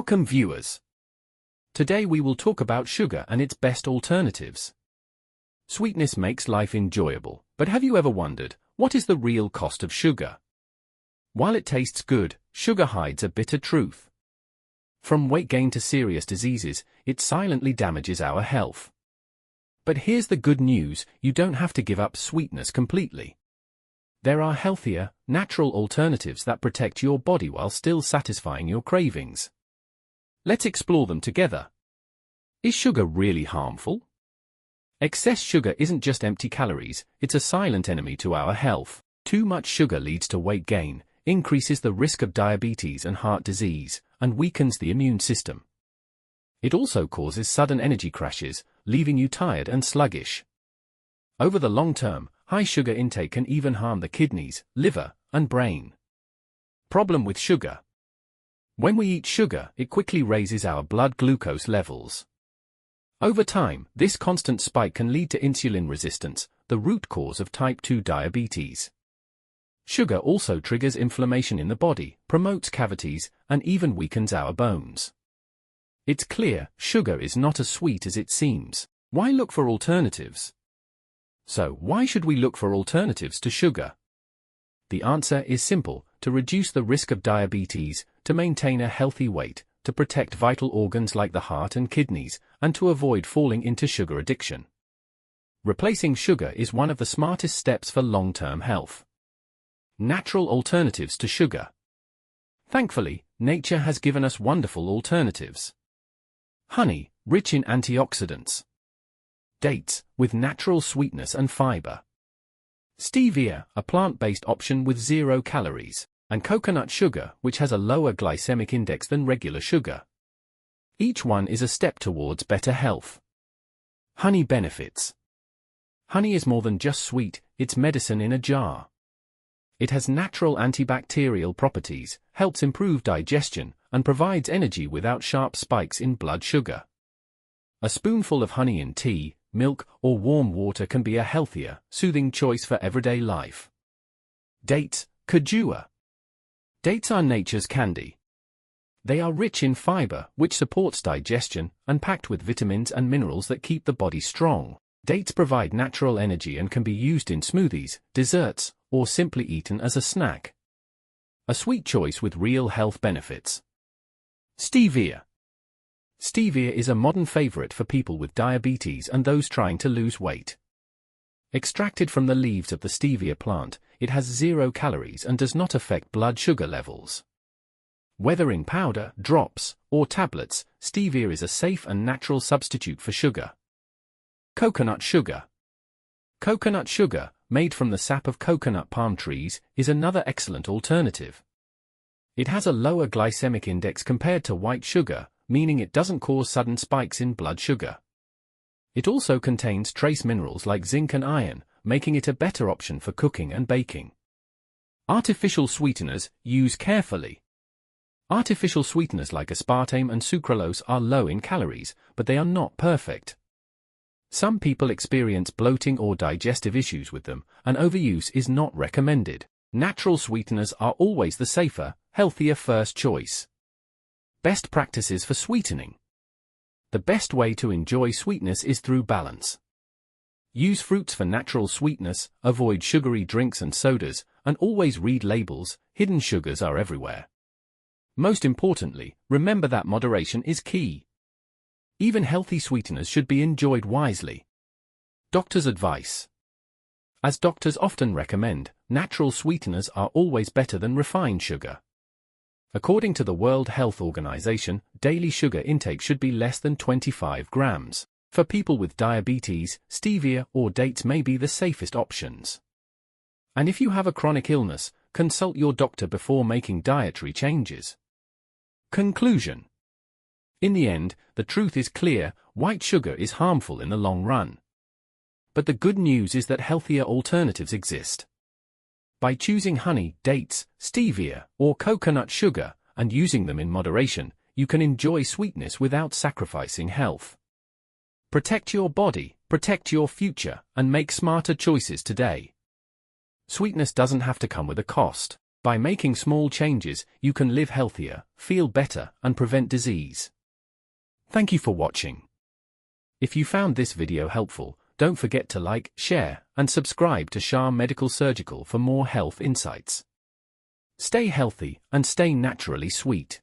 Welcome viewers. Today we will talk about sugar and its best alternatives. Sweetness makes life enjoyable, but have you ever wondered, what is the real cost of sugar? While it tastes good, sugar hides a bitter truth. From weight gain to serious diseases, it silently damages our health. But here's the good news, you don't have to give up sweetness completely. There are healthier, natural alternatives that protect your body while still satisfying your cravings. Let's explore them together. Is sugar really harmful? Excess sugar isn't just empty calories, it's a silent enemy to our health. Too much sugar leads to weight gain, increases the risk of diabetes and heart disease, and weakens the immune system. It also causes sudden energy crashes, leaving you tired and sluggish. Over the long term, high sugar intake can even harm the kidneys, liver, and brain. Problem with sugar. When we eat sugar, it quickly raises our blood glucose levels. Over time, this constant spike can lead to insulin resistance, the root cause of type 2 diabetes. Sugar also triggers inflammation in the body, promotes cavities, and even weakens our bones. It's clear, sugar is not as sweet as it seems. Why look for alternatives? So, why should we look for alternatives to sugar? The answer is simple: to reduce the risk of diabetes, to maintain a healthy weight, to protect vital organs like the heart and kidneys, and to avoid falling into sugar addiction. Replacing sugar is one of the smartest steps for long-term health. Natural alternatives to sugar. Thankfully, nature has given us wonderful alternatives. Honey, rich in antioxidants. Dates, with natural sweetness and fiber. Stevia, a plant-based option with 0 calories. And coconut sugar, which has a lower glycemic index than regular sugar. Each one is a step towards better health. Honey benefits. Honey is more than just sweet, it's medicine in a jar. It has natural antibacterial properties, helps improve digestion, and provides energy without sharp spikes in blood sugar. A spoonful of honey in tea, milk, or warm water can be a healthier, soothing choice for everyday life. Dates, Jaggery. Dates are nature's candy. They are rich in fiber, which supports digestion, and packed with vitamins and minerals that keep the body strong. Dates provide natural energy and can be used in smoothies, desserts, or simply eaten as a snack. A sweet choice with real health benefits. Stevia. Stevia is a modern favorite for people with diabetes and those trying to lose weight. Extracted from the leaves of the stevia plant, it has 0 calories and does not affect blood sugar levels. Whether in powder, drops, or tablets, stevia is a safe and natural substitute for sugar. Coconut sugar. Coconut sugar, made from the sap of coconut palm trees, is another excellent alternative. It has a lower glycemic index compared to white sugar, meaning it doesn't cause sudden spikes in blood sugar. It also contains trace minerals like zinc and iron, making it a better option for cooking and baking. Artificial sweeteners, use carefully. Artificial sweeteners like aspartame and sucralose are low in calories, but they are not perfect. Some people experience bloating or digestive issues with them, and overuse is not recommended. Natural sweeteners are always the safer, healthier first choice. Best practices for sweetening. The best way to enjoy sweetness is through balance. Use fruits for natural sweetness, avoid sugary drinks and sodas, and always read labels. Hidden sugars are everywhere. Most importantly, remember that moderation is key. Even healthy sweeteners should be enjoyed wisely. Doctor's advice. As doctors often recommend, natural sweeteners are always better than refined sugar. According to the World Health Organization, daily sugar intake should be less than 25 grams. For people with diabetes, stevia or dates may be the safest options. And if you have a chronic illness, consult your doctor before making dietary changes. Conclusion. In the end, the truth is clear: white sugar is harmful in the long run. But the good news is that healthier alternatives exist. By choosing honey, dates, stevia, or coconut sugar, and using them in moderation, you can enjoy sweetness without sacrificing health. Protect your body, protect your future, and make smarter choices today. Sweetness doesn't have to come with a cost. By making small changes, you can live healthier, feel better, and prevent disease. Thank you for watching. If you found this video helpful, don't forget to like, share, and subscribe to Shah Medical Surgical for more health insights. Stay healthy and stay naturally sweet.